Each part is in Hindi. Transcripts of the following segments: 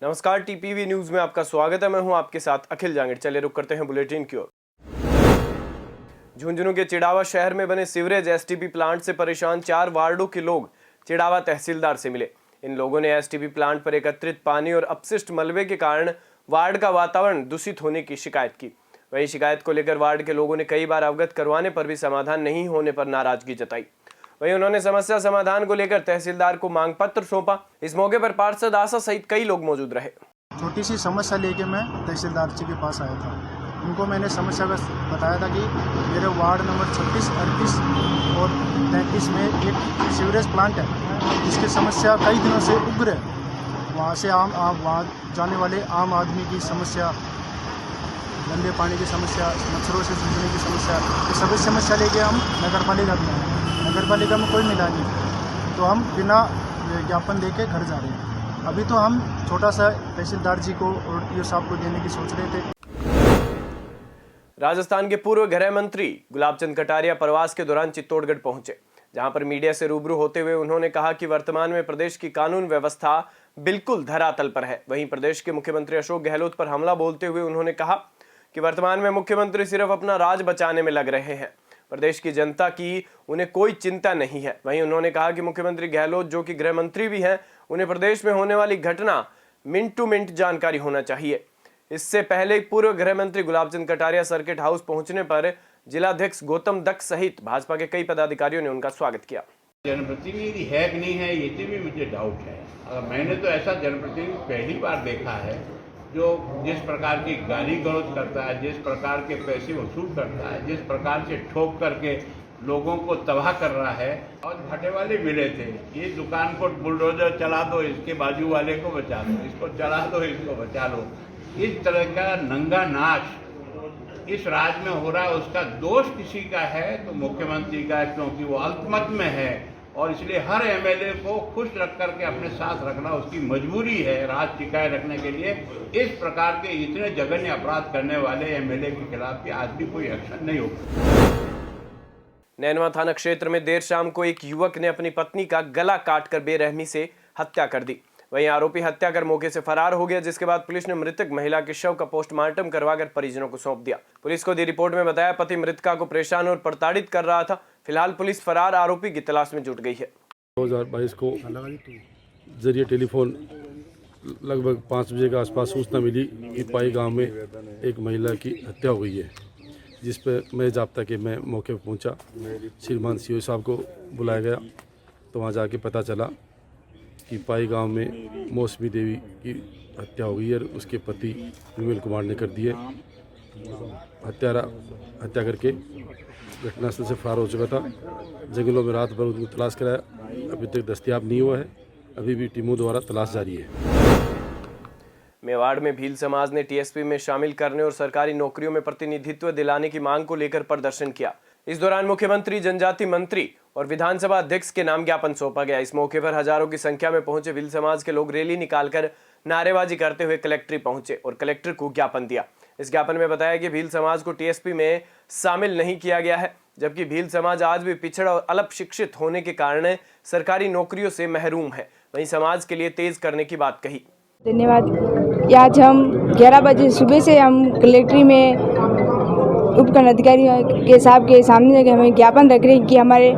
नमस्कार, टीपीवी न्यूज में आपका स्वागत है। मैं हूं आपके साथ अखिल जांगड़। चले रुक करते हैं बुलेटिन की ओर। झुंझुनू के चिड़ावा शहर में बने सीवरेज एसटीपी प्लांट से परेशान 4 वार्डों के लोग चिड़ावा तहसीलदार से मिले। इन लोगों ने एसटीपी प्लांट पर एकत्रित पानी और अपशिष्ट मलबे के कारण वार्ड का वातावरण दूषित होने की शिकायत की। वही शिकायत को लेकर वार्ड के लोगों ने कई बार अवगत करवाने पर भी समाधान नहीं होने पर नाराजगी जताई। वहीं उन्होंने समस्या समाधान को लेकर तहसीलदार को मांग पत्र सौंपा। इस मौके पर पार्षद आशा सहित कई लोग मौजूद रहे। छोटी सी समस्या लेके मैं तहसीलदार जी के पास आया था। उनको मैंने समस्या का बताया था कि मेरे वार्ड नंबर 36, 38 और 33 में एक सीवरेज प्लांट है जिसकी समस्या कई दिनों से उग्र है। वहाँ से वहाँ जाने वाले आम आदमी की समस्या, गंदे पानी की समस्या, मच्छरों से जूझने की समस्या, ये सभी समस्या लेके हम नगर पालिका में आए। नगर पालिका में कोई मिला नहीं तो हम बिना ज्ञापन देके घर जा रहे हैं। अभी तो हम छोटा सा तहसीलदार जी को और टीओ साहब को देने की सोच रहे थे। राजस्थान के पूर्व गृह मंत्री गुलाबचंद कटारिया प्रवास के दौरान चित्तौड़गढ़ पहुंचे, जहां पर मीडिया से रूबरू होते हुए उन्होंने कहा कि वर्तमान में प्रदेश की कानून व्यवस्था बिल्कुल धरातल पर है। वहीं प्रदेश के मुख्यमंत्री अशोक गहलोत पर हमला बोलते हुए उन्होंने कहा कि वर्तमान में मुख्यमंत्री सिर्फ अपना राज बचाने में लग रहे हैं, प्रदेश की जनता की उन्हें कोई चिंता नहीं है। वहीं उन्होंने कहा कि मुख्यमंत्री गहलोत, जो कि गृह मंत्री भी हैं, उन्हें प्रदेश में होने वाली घटना मिनट टू मिनट जानकारी होना चाहिए। इससे पहले पूर्व गृह मंत्री गुलाबचंद कटारिया सर्किट हाउस पहुंचने पर जिलाध्यक्ष गौतम दक्ष सहित भाजपा के कई पदाधिकारियों ने उनका स्वागत किया। जनप्रतिनिधि है कि नहीं है, ये भी मुझे डाउट है। मैंने तो ऐसा जनप्रतिनिधि पहली बार देखा है जो जिस प्रकार की गाली गलौज करता है, जिस प्रकार के पैसे वसूल करता है, जिस प्रकार से ठोक करके लोगों को तबाह कर रहा है। और भाटे वाले मिले थे, ये दुकान को बुलडोजर चला दो, इसके बाजू वाले को बचा लो, इसको चला दो, इसको बचा लो। इस तरह का नंगा नाच इस राज्य में हो रहा है। उसका दोष किसी का है तो मुख्यमंत्री का, क्योंकि वो अल्पमत में है और इसलिए हर एमएलए को खुश रख करके अपने साथ रखना उसकी मजबूरी है, राज टिकाए रखने के लिए। इस प्रकार के इतने जघन्य अपराध करने वाले एमएलए के खिलाफ भी आज भी कोई एक्शन नहीं होगा। नैनवा थाना क्षेत्र में देर शाम को एक युवक ने अपनी पत्नी का गला काटकर बेरहमी से हत्या कर दी। वहीं आरोपी हत्या कर मौके से फरार हो गया, जिसके बाद पुलिस ने मृतक महिला के शव का पोस्टमार्टम करवाकर परिजनों को सौंप दिया। पुलिस को दी रिपोर्ट में बताया पति मृतका को परेशान और प्रताड़ित कर रहा था। फिलहाल पुलिस फरार आरोपी की तलाश में जुट गई है। 2022 को जरिए टेलीफोन लगभग 5 बजे के आसपास सूचना मिली कि पाई गांव में एक महिला की हत्या हो गई है, जिस पर मैं जाब्ता के मैं मौके पर पहुंचा। श्रीमान सीओ साहब को बुलाया गया तो वहां जाके पता चला कि पाई गांव में मौसमी देवी की हत्या हो गई है और उसके पति विमल कुमार ने कर दी है। हत्या करके घटनास्थल से फरार हो चुका था। जंगलों में रात भर उनको तलाश कराया, अभी तक दस्तयाब नहीं हुआ है। अभी भी टीमों द्वारा तलाश जारी है। मेवाड़ में भील समाज ने टीएसपी में शामिल करने और सरकारी नौकरियों में प्रतिनिधित्व दिलाने की मांग को लेकर प्रदर्शन किया। इस दौरान मुख्यमंत्री, जनजाति मंत्री और विधानसभा अध्यक्ष के नाम ज्ञापन सौंपा गया। इस मौके पर हजारों की संख्या में पहुंचे भील समाज के लोग रैली निकालकर नारेबाजी करते हुए कलेक्ट्रेट पहुंचे और कलेक्टर को ज्ञापन दिया। इस ज्ञापन में बताया कि भील समाज को टीएसपी में शामिल नहीं किया गया है, जबकि भील समाज आज भी पिछड़ा और अल्प शिक्षित होने के कारण सरकारी नौकरियों से महरूम है। वहीं समाज के लिए तेज करने की बात कही। धन्यवाद। आज हम 11 बजे सुबह से हम कलेक्ट्री में उपखंड अधिकारी के साहब के सामने हमें ज्ञापन रख रहे हैं कि हमारे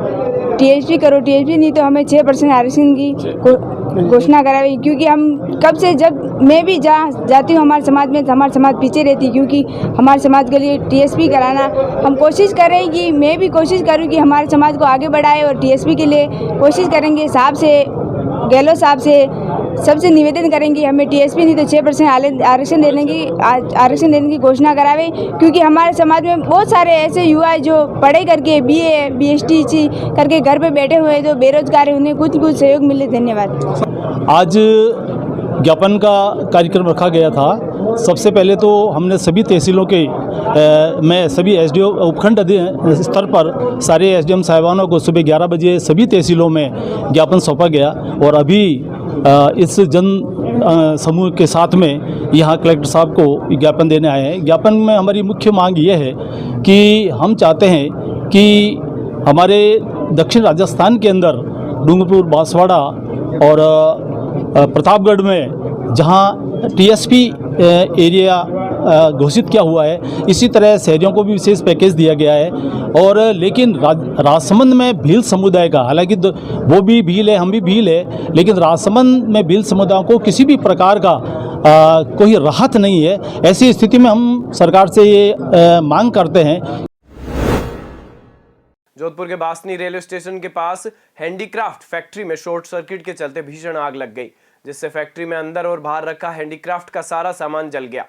टीएसपी करो, टीएसपी नहीं तो हमें 6% आरक्षण की घोषणा कराई। क्योंकि हम कब से, जब मैं भी जहाँ जाती हूँ हमारे समाज में, हमारे समाज पीछे रहती है, क्योंकि हमारे समाज के लिए टीएसपी कराना हम कोशिश कर रहे हैं कि मैं भी कोशिश करूँ कि हमारे समाज को आगे बढ़ाए और टीएसपी के लिए कोशिश करेंगे। साहब से, गहलोत साहब से सबसे निवेदन करेंगे हमें टीएसपी नहीं तो 6% आरक्षण देने की घोषणा करावे। क्योंकि हमारे समाज में बहुत सारे ऐसे युवा हैं जो पढ़ाई करके बीए, बीएसटी करके घर पे बैठे हुए हैं, जो बेरोजगार है, उन्हें कुछ सहयोग मिले। धन्यवाद। आज ज्ञापन का कार्यक्रम रखा गया था। सबसे पहले तो हमने सभी तहसीलों के मैं सभी एसडीओ उपखंड स्तर पर सारे एसडीएम साहिबानों को सुबह 11 बजे सभी तहसीलों में ज्ञापन सौंपा गया और अभी इस जन समूह के साथ में यहाँ कलेक्टर साहब को ज्ञापन देने आए हैं। ज्ञापन में हमारी मुख्य मांग ये है कि हम चाहते हैं कि हमारे दक्षिण राजस्थान के अंदर डूंगरपुर, बांसवाड़ा और प्रतापगढ़ में जहां टीएसपी एरिया घोषित किया हुआ है, इसी तरह शहरियों को भी विशेष पैकेज दिया गया है। और लेकिन राजसमंद में भील समुदाय का, हालांकि वो भी भील है, हम भी भील है, लेकिन राजसमंद में भील समुदाय को किसी भी प्रकार का कोई राहत नहीं है। ऐसी स्थिति में हम सरकार से ये मांग करते हैं। जोधपुर के बासनी रेलवे स्टेशन के पास हैंडीक्राफ्ट फैक्ट्री में शॉर्ट सर्किट के चलते भीषण आग लग गई, जिससे फैक्ट्री में अंदर और बाहर रखा हैंडीक्राफ्ट का सारा सामान जल गया।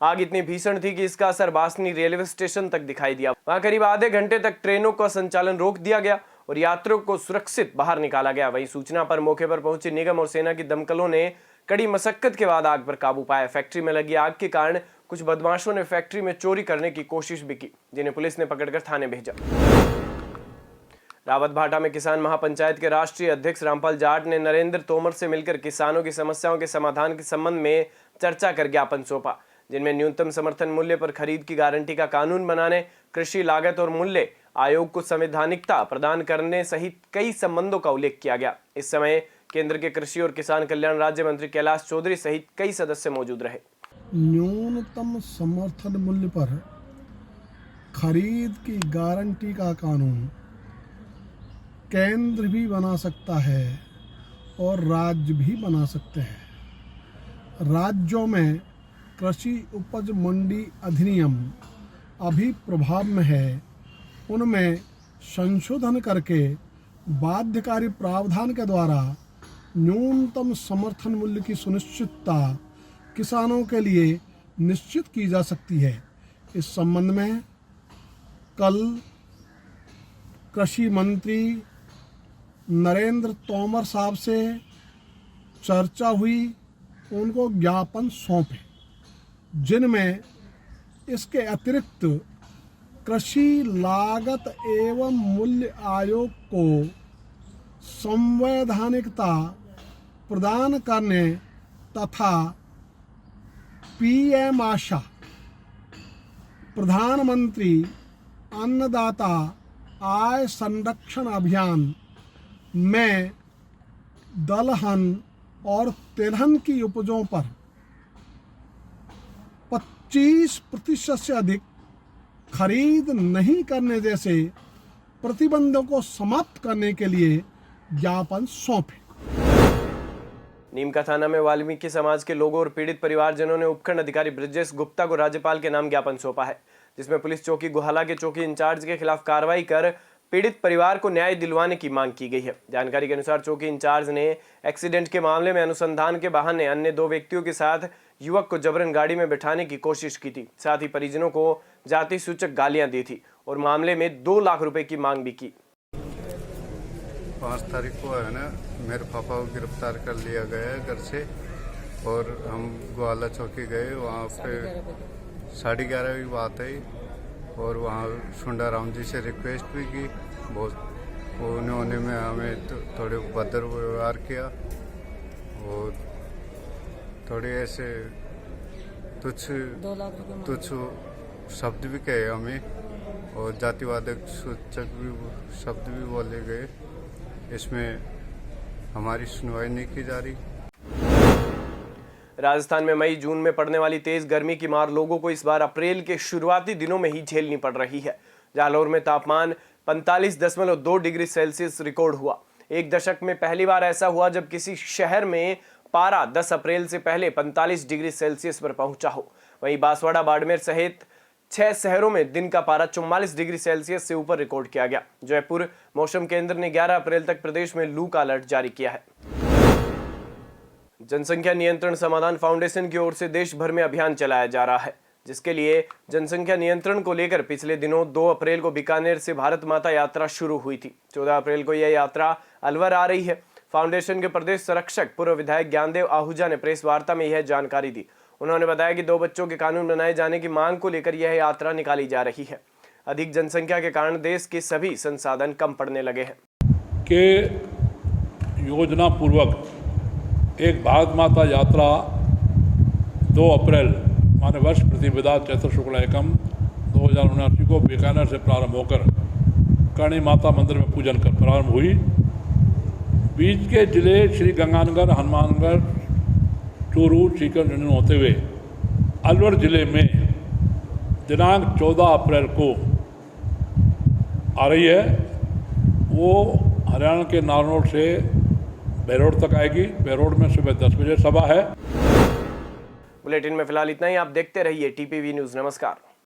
आग इतनी भीषण थी कि इसका असर बासनी रेलवे स्टेशन तक दिखाई दिया। वहां करीब आधे घंटे तक ट्रेनों का संचालन रोक दिया गया और यात्रियों को सुरक्षित बाहर निकाला गया। वहीं सूचना पर मौके पर पहुंची निगम और सेना की दमकलों ने कड़ी मशक्कत के बाद आग पर काबू पाया। फैक्ट्री में लगी आग के कारण कुछ बदमाशों ने फैक्ट्री में चोरी करने की कोशिश भी की, जिन्हें पुलिस ने पकड़कर थाने भेजा। रावतभाटा में किसान महापंचायत के राष्ट्रीय अध्यक्ष रामपाल जाट ने नरेंद्र तोमर से मिलकर किसानों की समस्याओं के समाधान के संबंध में चर्चा कर ज्ञापन सौंपा, जिनमें न्यूनतम समर्थन मूल्य पर खरीद की गारंटी का कानून बनाने, कृषि लागत और मूल्य आयोग को संवैधानिकता प्रदान करने सहित कई संबंधों का उल्लेख किया गया। इस समय केंद्र के कृषि और किसान कल्याण राज्य मंत्री कैलाश चौधरी सहित कई सदस्य मौजूद रहे। न्यूनतम समर्थन मूल्य पर खरीद की गारंटी का कानून केंद्र भी बना सकता है और राज्य भी बना सकते हैं। राज्यों में कृषि उपज मंडी अधिनियम अभी प्रभाव में है, उनमें संशोधन करके बाध्यकारी प्रावधान के द्वारा न्यूनतम समर्थन मूल्य की सुनिश्चितता किसानों के लिए निश्चित की जा सकती है। इस संबंध में कल कृषि मंत्री नरेंद्र तोमर साहब से चर्चा हुई, उनको ज्ञापन सौंपे, जिनमें इसके अतिरिक्त कृषि लागत एवं मूल्य आयोग को संवैधानिकता प्रदान करने तथा पीएम आशा प्रधानमंत्री अन्नदाता आय संरक्षण अभियान में दलहन और तिलहन की उपजों पर 25% से अधिक खरीद नहीं करने जैसे प्रतिबंधों को समाप्त करने के लिए ज्ञापन सौंपे। नीमका थाना में वाल्मीकि समाज के लोगों और पीड़ित परिवारजनों ने उपखंड अधिकारी ब्रजेश गुप्ता को राज्यपाल के नाम ज्ञापन सौंपा है, जिसमें पुलिस चौकी गुहाला के चौकी इंचार्ज के खिलाफ कार्रवाई कर पीड़ित परिवार को न्याय दिलवाने की मांग की गई है। जानकारी के अनुसार चौकी इंचार्ज ने एक्सीडेंट के मामले में अनुसंधान के बहाने अन्य 2 व्यक्तियों के साथ युवक को जबरन गाड़ी में बिठाने की कोशिश की थी, साथ ही परिजनों को जाति सूचक गालियां दी थी और मामले में 2 लाख रुपए की मांग भी की। 5 तारीख को है ना, मेरे पापा को गिरफ्तार कर लिया गया है घर से और हम ग्वाला चौकी गए। वहाँ पे 11:30 की बात है और वहाँ सुंडा राम जी से रिक्वेस्ट भी की। बहुत उन्होंने में हमें थोड़े भद्र व्यवहार किया और थोड़े ऐसे तुच्छ शब्द भी कहे हमें और जातिवादक सूचक भी शब्द भी बोले गए। इसमें हमारी सुनवाई नहीं की जा रही। राजस्थान में मई जून में पड़ने वाली तेज गर्मी की मार लोगों को इस बार अप्रैल के शुरुआती दिनों में ही झेलनी पड़ रही है। जालौर में तापमान 45.2 डिग्री सेल्सियस रिकॉर्ड हुआ। एक दशक में पहली बार ऐसा हुआ जब किसी शहर में पारा 10 अप्रैल से पहले 45 डिग्री सेल्सियस पर पहुंचा हो। वहीं बांसवाड़ा, बाड़मेर सहित 6 शहरों में दिन का पारा 44 डिग्री सेल्सियस से ऊपर रिकॉर्ड किया गया। जयपुर मौसम केंद्र ने 11 अप्रैल तक प्रदेश में लू का अलर्ट जारी किया है। जनसंख्या नियंत्रण समाधान फाउंडेशन की ओर से देश भर में अभियान चलाया जा रहा है, जिसके लिए जनसंख्या नियंत्रण को लेकर पिछले दिनों 2 अप्रैल को बीकानेर से भारत माता यात्रा शुरू हुई थी। 14 अप्रैल को यह यात्रा अलवर आ रही है। फाउंडेशन के प्रदेश संरक्षक पूर्व विधायक ज्ञानदेव आहूजा ने प्रेस वार्ता में यह जानकारी दी। उन्होंने बताया कि 2 बच्चों के कानून बनाए जाने की मांग को लेकर यह यात्रा निकाली जा रही है। अधिक जनसंख्या के कारण देश के सभी संसाधन कम पड़ने लगे हैं। के योजना पूर्वक एक भारत माता यात्रा 2 अप्रैल माने वर्ष प्रतिपदा चैत्र शुक्ल एकम 2079 को बीकानेर से प्रारंभ होकर करणी माता मंदिर में पूजन कर प्रारंभ हुई। बीच के जिले श्री गंगानगर, हनुमानगढ़, चूरू सीकर झुंझुनू होते हुए अलवर ज़िले में दिनांक 14 अप्रैल को आ रही है। वो हरियाणा के नारनौल से बेरोड तक आएगी। बेरोड में सुबह 10 बजे सभा है। बुलेटिन में फिलहाल इतना ही। आप देखते रहिए टीपीवी न्यूज़। नमस्कार।